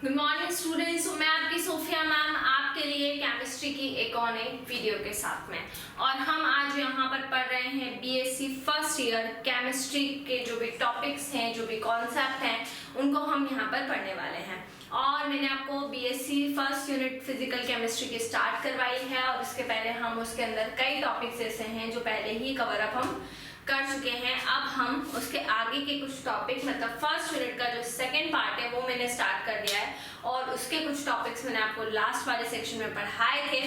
Good morning students, मैं आपकी Sophia ma'am आपके लिए केमिस्ट्री की एक और नई वीडियो के साथ में। और हम आज यहाँ पर पढ़ रहे हैं बीएससी फर्स्ट ईयर केमिस्ट्री के जो भी टॉपिक्स हैं, जो भी कॉन्सेप्ट हैं, उनको हम यहाँ पर पढ़ने वाले हैं। और मैंने आपको BSc first unit physical chemistry की स्टार्ट करवाई है और उसके पहले हम उसके अंदर कई टॉपिक्स ऐसे हैं जो पहले ही कवर अप हम कर चुके हैं। अब हम उसके आगे के कुछ टॉपिक, मतलब फर्स्ट यूनिट का जो सेकंड पार्ट है वो मैंने स्टार्ट कर दिया है और उसके कुछ टॉपिक्स मैंने आपको लास्ट वाले सेक्शन में पढ़ाए थे।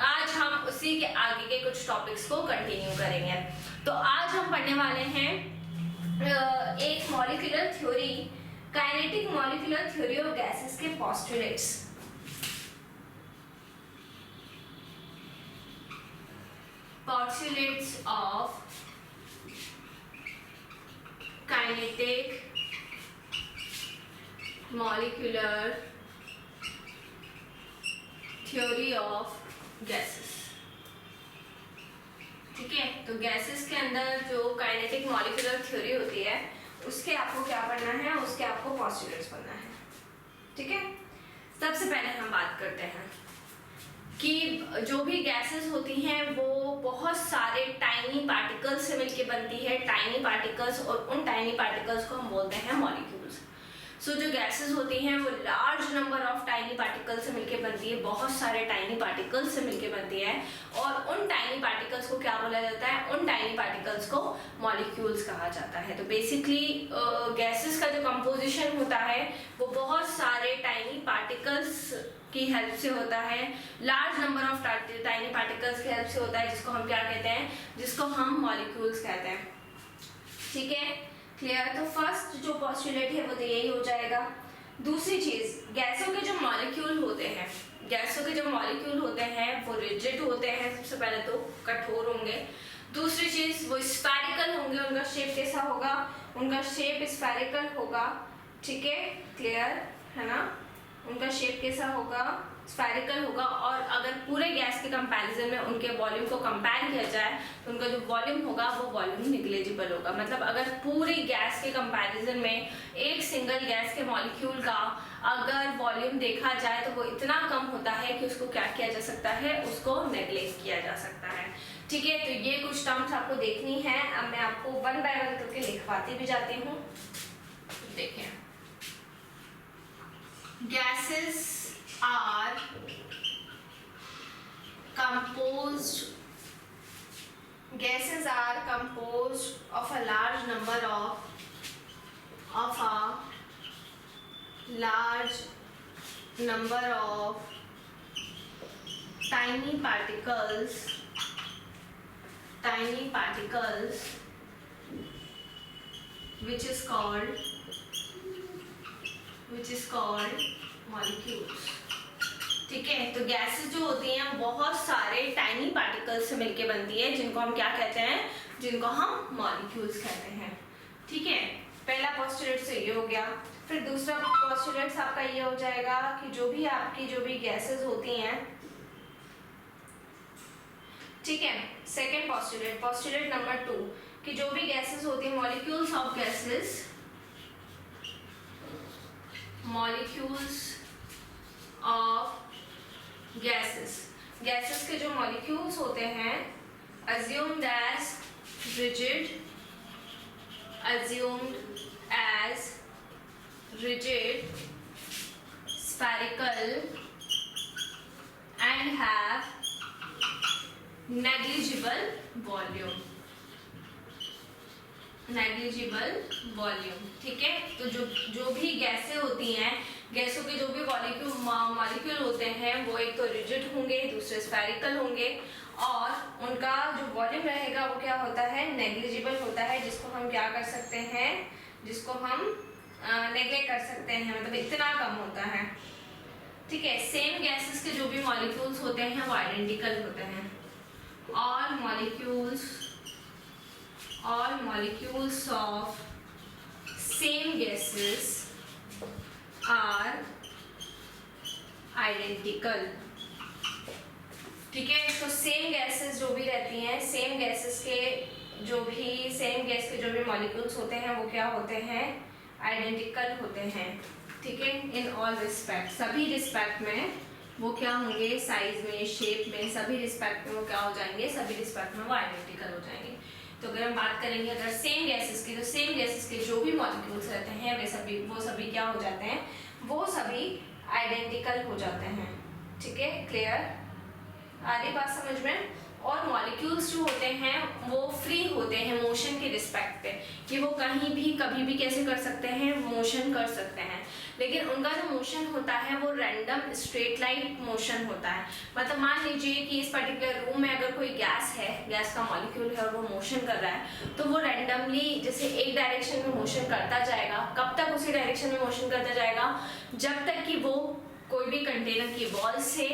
आज हम उसी के आगे के कुछ टॉपिक्स को कंटिन्यू करेंगे। तो आज हम पढ़ने वाले हैं एक molecular theory, kinetic molecular theory of gases के postulates. Postulates of kinetic molecular theory of gases। ठीक है, तो गैसेस के अंदर जो काइनेटिक मॉलिक्यूलर थ्योरी होती है उसके आपको क्या पढ़ना है, उसके आपको पोस्टुलेट्स पढ़ना है। ठीक है, सबसे पहले हम बात करते हैं कि जो भी गैसेस होती हैं वो बहुत सारे टाइनी पार्टिकल्स से मिलके बनती है, टाइनी पार्टिकल्स, और उन टाइनी पार्टिकल्स को हम बोलते हैं मॉलिक्यूल्स। सो जो गैसेस होती हैं वो large number of tiny particles से मिलके बनती है, बहुत सारे टाइनी पार्टिकल्स से मिलके बनती है। और उन टाइनी पार्टिकल्स को क्या बोला जाता है, उन टाइनी पार्टिकल्स को मॉलिक्यूल्स कहा जाता है। तो बेसिकली गैसेस का जो कंपोजिशन होता है वो बहुत सारे टाइनी पार्टिकल्स की हेल्प से होता है, large number of tiny particles की हेल्प से होता है, जिसको हम क्या कहते हैं, जिसको हम मॉलिक्यूल्स कहते हैं। ठीक है, क्लियर। तो फर्स्ट जो पोस्टुलेट है वो तो यही हो जाएगा। दूसरी चीज, गैसों के जो मॉलिक्यूल होते हैं, गैसों के जो मॉलिक्यूल होते हैं वो रिजिड होते हैं, सबसे पहले तो कठोर होंगे। दूसरी चीज वो स्फेरिकल होंगे, उनका शेप कैसा होगा, उनका शेप स्फेरिकल होगा। ठीक है, क्लियर है ना, उनका शेप कैसा होगा, स्फेरिकल होगा। और अगर पूरे गैस के कंपैरिजन में उनके वॉल्यूम को कंपेयर किया जाए तो उनका जो वॉल्यूम होगा वो वॉल्यूम निग्लेजिबल होगा। मतलब अगर पूरी गैस के कंपैरिजन में एक सिंगल गैस के मॉलिक्यूल का अगर वॉल्यूम देखा जाए तो वो इतना कम होता है कि उसको क्या किया जा सकता है, उसको नेग्लेक्ट किया जा सकता है। ठीक है, तो ये कुछ टर्म्स आपको देखनी है। अब मैं आपको वन बाय वन करके लिखवाती भी जाती हूँ। देखिए, gases are composed of a large number of tiny particles which is called molecules। ठीक है, तो गैसेस जो होती हैं बहुत सारे टाइनी पार्टिकल्स से मिलके बनती है, जिनको हम क्या कहते हैं, जिनको हम मॉलिक्यूल्स कहते हैं। ठीक है, पहला पोस्टुलेट से ये हो गया। फिर दूसरा पोस्टुलेट आपका ये हो जाएगा कि जो भी आपकी जो भी गैसेस होती हैं, ठीक है, सेकेंड पोस्टुलेट, पोस्टुलेट नंबर 2, कि जो भी गैसेस होती हैं, molecules of gases, molecules of gases के जो मॉलिक्यूल्स होते हैं, assumed as rigid, spherical and have negligible volume। ठीक है, तो जो भी गैसें होती हैं, गैसों के जो भी मॉलिक्यूल होते हैं वो एक तो रिजिड होंगे, दूसरे स्फेरिकल होंगे, और उनका जो वॉल्यूम रहेगा वो क्या होता है, नेग्लिजिबल होता है, जिसको हम क्या कर सकते हैं, जिसको हम नेग्लेक्ट कर सकते हैं, मतलब इतना कम होता है। ठीक है, सेम गैसेस के जो भी मॉलिक्यूल्स होते हैं वो आइडेंटिकल होते हैं। all molecules of same gases are identical। ठीक है, तो सेम गैसेस जो भी रहती हैं, सेम गैसेस के जो भी मॉलिक्यूल्स होते हैं वो क्या होते हैं, आइडेंटिकल होते हैं। ठीक है, इन ऑल रिस्पेक्ट, सभी रिस्पेक्ट में वो क्या होंगे, साइज में, शेप में, सभी रिस्पेक्ट में वो क्या हो जाएंगे, सभी रिस्पेक्ट में वो आइडेंटिकल हो जाएंगे। तो अगर हम बात करेंगे अगर सेम गैसेस की, तो सेम गैसेस के जो भी मॉलिक्यूल्स रहते हैं वो सभी क्या हो जाते हैं, वो सभी आइडेंटिकल हो जाते हैं। ठीक है, क्लियर, आ रही बात समझ में। और मॉलिक्यूल्स जो होते हैं वो फ्री होते हैं मोशन के रिस्पेक्ट पे, कि वो कहीं भी कभी भी कैसे कर सकते हैं, मोशन कर सकते हैं। लेकिन उनका जो मोशन होता है वो रैंडम स्ट्रेट लाइन मोशन होता है। मतलब मान लीजिए कि इस पर्टिकुलर रूम में अगर कोई गैस है, गैस का मॉलिक्यूल है और वो मोशन कर रहा है, तो वो रैंडमली जैसे एक डायरेक्शन में मोशन करता जाएगा। कब तक उसी डायरेक्शन में मोशन करता जाएगा, जब तक कि वो कोई भी कंटेनर की वॉल से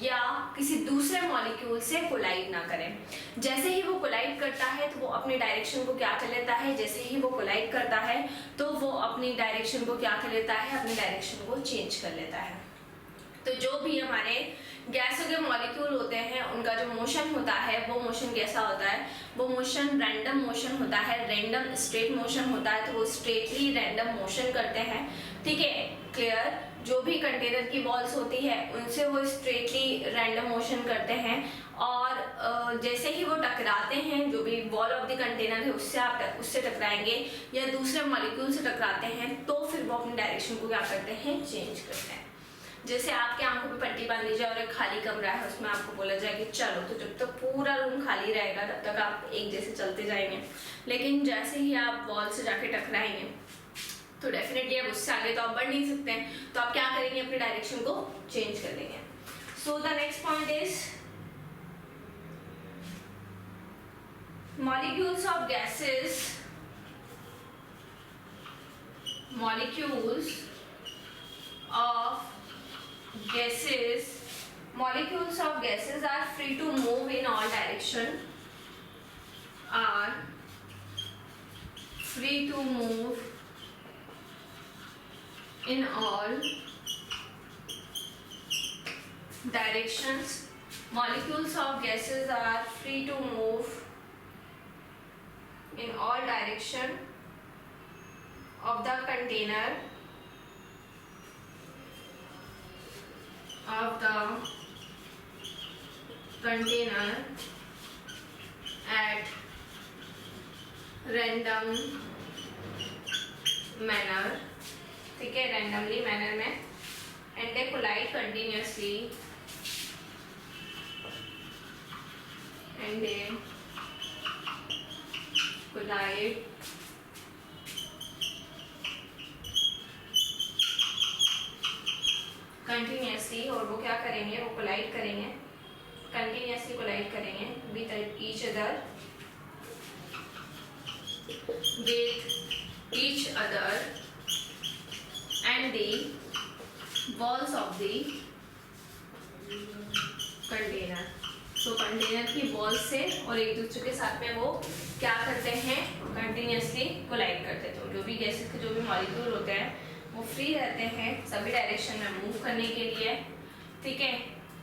या किसी दूसरे मॉलिक्यूल से कोलाइड ना करें। जैसे ही वो कोलाइड करता है तो वो अपनी डायरेक्शन को क्या कर लेता है, जैसे ही वो कोलाइड करता है तो वो अपनी डायरेक्शन को क्या कर लेता है, अपनी डायरेक्शन को चेंज कर लेता है। तो जो भी हमारे गैसों के मॉलिक्यूल होते हैं उनका जो मोशन होता है वो मोशन कैसा होता है, वो मोशन रैंडम मोशन होता है, रैंडम स्ट्रेट मोशन होता है। तो वो स्ट्रेटली रैंडम मोशन करते हैं। ठीक है, क्लियर। जो भी कंटेनर की वॉल्स होती है उनसे वो स्ट्रेटली रैंडम मोशन करते हैं, और जैसे ही वो टकराते हैं, जो भी वॉल ऑफ द कंटेनर है उससे आप उससे टकराएंगे या दूसरे मॉलिक्यूल से टकराते हैं, तो फिर वो अपनी डायरेक्शन को क्या करते हैं, चेंज करते हैं। जैसे आपके आंखों पे पट्टी बांध दी जाए और एक खाली कमरा है, उसमें आपको बोला जाए कि चलो, तो जब तक पूरा रूम खाली रहेगा तब तक आप एक जैसे चलते जाएंगे। लेकिन जैसे ही आप वॉल से जाके टकराएंगे तो डेफिनेटली अब उससे आगे तो आप बढ़ नहीं सकते हैं, तो आप क्या करेंगे, अपनी डायरेक्शन को चेंज कर देंगे। So the next point is molecules of gases, molecules of gases are free to move in all direction, are free to move in all directions. Molecules of gases are free to move in all direction of the container at random manner, ठीक है, randomly manner में, and they collide continuously, and they collide continuously, और वो क्या करेंगे, वो collide करेंगे, continuously collide करेंगे with each other and the walls of the container. तो कंटेनर की वॉल से और एक दूसरे के साथ में वो क्या करते हैं, कंटिन्यूसली कोलाइड करते हैं। तो जो भी गैसेस के जो भी मॉलिक्यूल होते हैं वो फ्री रहते हैं सभी डायरेक्शन में मूव करने के लिए। ठीक है,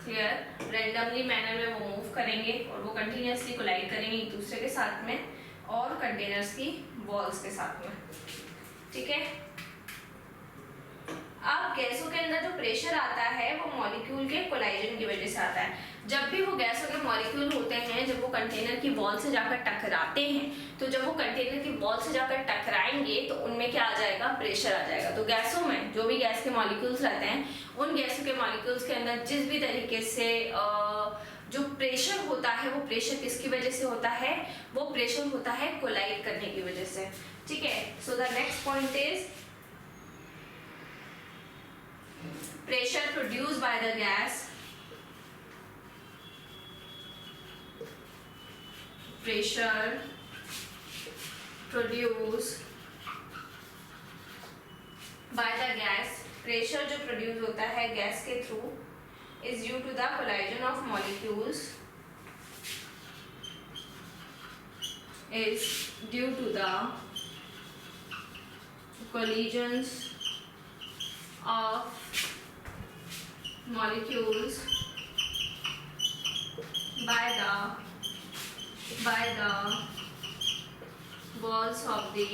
क्लियर। रैंडमली मैनर में वो मूव करेंगे और वो कंटिन्यूसली कोलाइड करेंगे एक दूसरे के साथ में और कंटेनर्स की वॉल्स के साथ में। ठीक है, अब गैसों के अंदर जो प्रेशर आता है वो मॉलिक्यूल के कोलाइजन की वजह से आता है। जब भी वो गैसों के मॉलिक्यूल होते हैं, जब वो कंटेनर की वॉल से जाकर टकराते हैं, तो जब वो कंटेनर की वॉल से जाकर टकराएंगे तो उनमें क्या आ जाएगा, प्रेशर आ जाएगा। तो गैसों में जो भी गैस के मॉलिक्यूल्स रहते हैं, उन गैसों के मॉलिक्यूल्स के अंदर जिस भी तरीके से जो प्रेशर होता है, वो प्रेशर किसकी वजह से होता है, वो प्रेशर होता है कोलाइड करने की वजह से। ठीक है, so the next point is pressure produced by the gas, pressure produced by the gas, pressure जो प्रोड्यूस होता है गैस के through is due to the collision of molecules, is due to the collisions of molecules by the walls of the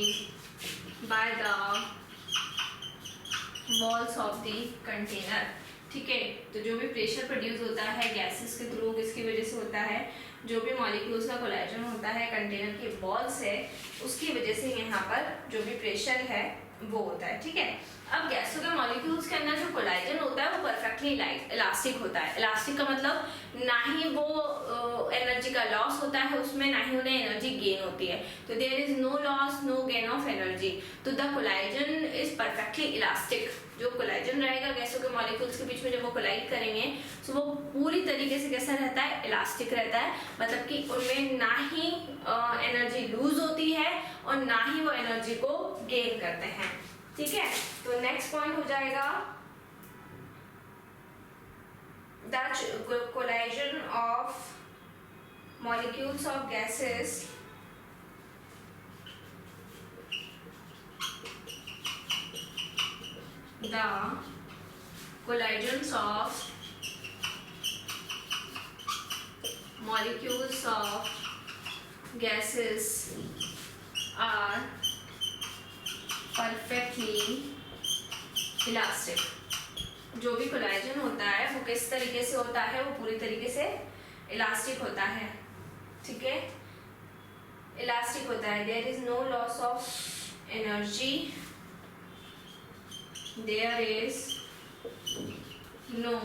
walls of the container. ठीक है, तो जो भी pressure produce होता है गैसेस के थ्रू, किसकी वजह से होता है, जो भी मॉलिक्यूल्स का कोलाइजन होता है कंटेनर के वॉल्स है, उसकी वजह से यहाँ पर जो भी प्रेशर है वो होता है। ठीक है, अब गैसों के मॉलिक्यूल्स के अंदर जो कोलाइजन होता है वो परफेक्टली इलास्टिक होता है। इलास्टिक का मतलब ना ही वो एनर्जी का लॉस होता है उसमें, ना ही उन्हें एनर्जी गेन होती है। तो there is no loss, no gain of energy. तो the collision is perfectly elastic. जो कोलाइजन रहेगा गैसों के मॉलिक्यूल्स के बीच में जब वो कोलाइड करेंगे तो वो पूरी तरीके से कैसा रहता है, इलास्टिक रहता है। मतलब कि उनमें ना ही एनर्जी लूज होती है और ना ही वो एनर्जी को गेन करते हैं। ठीक है, तो नेक्स्ट पॉइंट हो जाएगा the collision of molecules of gases the collisions of molecules of gases are perfectly elastic। जो भी कोलाइजन होता है वो किस तरीके से होता है, वो पूरी तरीके से इलास्टिक होता है। ठीक है, इलास्टिक होता है। There is no loss of energy, there is no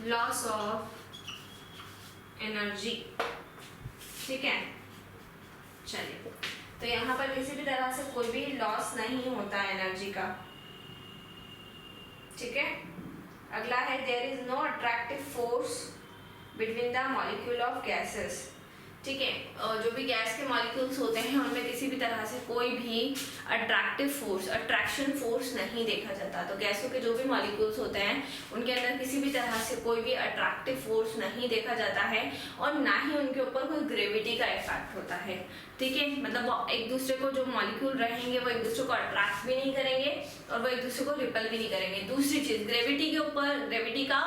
loss of energy। ठीक है, चलिए, तो यहाँ पर किसी भी तरह से कोई भी लॉस नहीं होता एनर्जी का। ठीक है, अगला है there is no attractive force between the molecule of gases। ठीक है, जो भी गैस के मॉलिक्यूल्स होते हैं उनमें किसी भी तरह से कोई भी अट्रैक्टिव फोर्स, अट्रैक्शन फोर्स नहीं देखा जाता। तो गैसों के जो भी मॉलिक्यूल्स होते हैं उनके अंदर किसी भी तरह से कोई भी अट्रैक्टिव फोर्स नहीं देखा जाता है और ना ही उनके ऊपर कोई ग्रेविटी का इफेक्ट होता है। ठीक है, मतलब वो एक दूसरे को, जो मॉलिक्यूल रहेंगे वो एक दूसरे को अट्रैक्ट भी नहीं करेंगे और वो एक दूसरे को रिपल भी नहीं करेंगे। दूसरी चीज, ग्रेविटी के ऊपर, ग्रेविटी का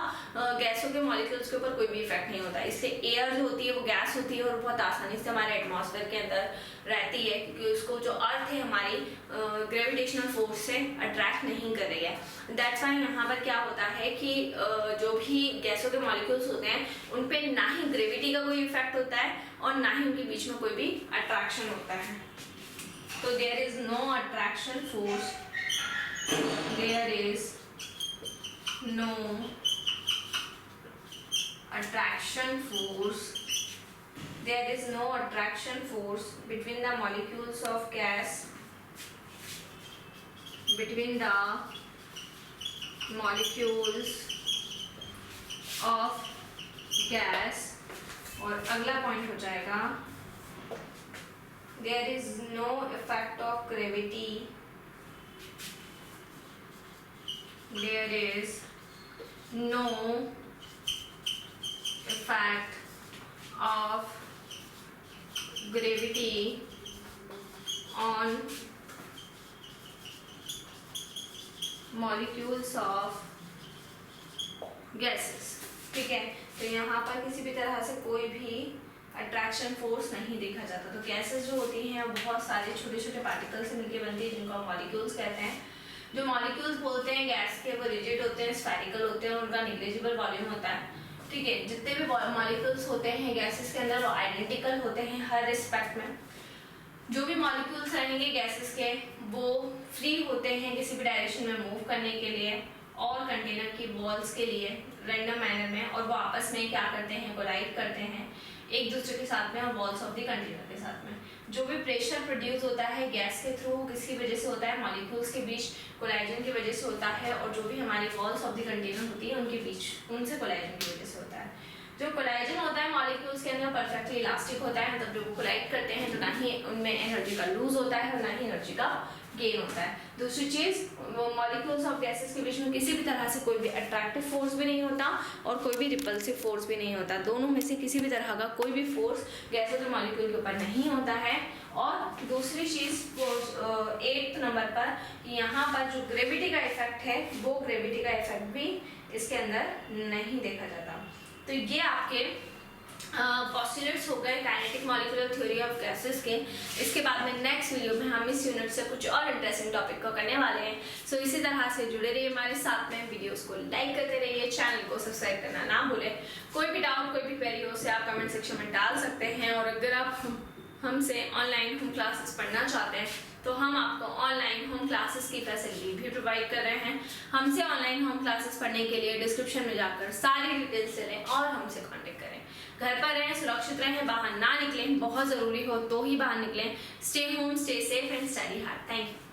गैसों के मॉलिक्यूल्स के ऊपर कोई भी इफेक्ट नहीं होता। इससे एयर जो होती है वो गैस होती है और बहुत आसानी से हमारे एटमॉस्फेयर के अंदर रहती है, क्योंकि उसको जो अर्थ है हमारी ग्रेविटेशनल फोर्स से अट्रैक्ट नहीं कर रही है। दैट्स व्हाई यहाँ पर क्या होता है कि जो भी गैसों के मॉलिक्यूल्स होते हैं उन पे ना ही ग्रेविटी का कोई इफेक्ट होता है और ना ही उनके बीच में कोई भी अट्रैक्शन होता है। तो there is no attraction force, there is no attraction force, there is no attraction force between the molecules of gas, between the molecules of gas। और अगला पॉइंट हो जाएगा there is no effect of gravity, there is no effect of gravity on molecules of gases। ठीक है, तो यहाँ पर किसी भी तरह से कोई भी अट्रैक्शन फोर्स नहीं देखा जाता। तो गैसेस जो होती हैं वो बहुत सारे छोटे छोटे पार्टिकल से मिलकर बनती है जिनको हम मॉलिक्यूल्स कहते हैं। जो मॉलिक्यूल्स बोलते हैं गैस के वो रिजिड होते हैं, स्फेरिकल होते हैं, उनका निग्लिजिबल वॉल्यूम होता है। ठीक है, जितने भी मॉलिक्यूल्स होते हैं गैसेस के अंदर वो आइडेंटिकल होते हैं हर रिस्पेक्ट में। जो भी मॉलिक्यूल्स रहेंगे गैसेस के वो फ्री होते हैं किसी भी डायरेक्शन में मूव करने के लिए और कंटेनर की वॉल्स के लिए रैंडम मैनर में, और वो आपस में क्या करते हैं, कोलाइड करते हैं एक दूसरे के साथ में और वॉल्स ऑफ द कंटेनर के साथ में। जो भी प्रेशर प्रोड्यूस होता है गैस के थ्रू किसकी वजह से होता है, मॉलिक्यूल्स के बीच कोलाइजन की वजह से होता है, और जो भी हमारी वॉल्स ऑफ द कंटेनर होती है उनके बीच उनसे कोलाइजन की वजह से होता है। जो कोलाइजन होता है मॉलिक्यूल्स के अंदर परफेक्टली इलास्टिक होता है, मतलब जब वो कोलाइड करते हैं तो ना ही उनमें एनर्जी का लूज होता है और ना ही एनर्जी का गेन होता है। दूसरी चीज, मॉलिक्यूल्स ऑफ गैसेस के बीच में किसी भी तरह से कोई भी अट्रैक्टिव फोर्स भी नहीं होता और कोई भी रिपल्सिव फोर्स भी नहीं होता। दोनों में से किसी भी तरह का कोई भी फोर्स गैसों के मॉलिक्यूल के ऊपर नहीं होता है। और दूसरी चीज 8th नंबर पर, यहाँ पर जो ग्रेविटी का इफेक्ट है वो ग्रेविटी का इफेक्ट भी इसके अंदर नहीं देखा जाता। तो ये आपके पोस्टुलेट्स हो गए kinetic molecular theory of gases के। इसके बाद में नेक्स्ट वीडियो में हम इस यूनिट से कुछ और इंटरेस्टिंग टॉपिक को करने वाले हैं। सो इसी तरह से जुड़े रहिए हमारे साथ में, वीडियोस को लाइक करते रहिए, चैनल को सब्सक्राइब करना ना भूलें। कोई भी डाउट कोई भी क्वेरी हो उसे आप कमेंट सेक्शन में डाल सकते हैं। और अगर आप हमसे ऑनलाइन होम क्लासेस पढ़ना चाहते हैं तो हम आपको ऑनलाइन होम क्लासेस की फैसिलिटी भी प्रोवाइड कर रहे हैं। हमसे ऑनलाइन होम क्लासेस पढ़ने के लिए डिस्क्रिप्शन में जाकर सारी डिटेल्स ले लें और हमसे कांटेक्ट करें। घर पर रहें, सुरक्षित रहें, बाहर ना निकलें, बहुत ज़रूरी हो तो ही बाहर निकलें। Stay home, stay safe and study hard. Thank you.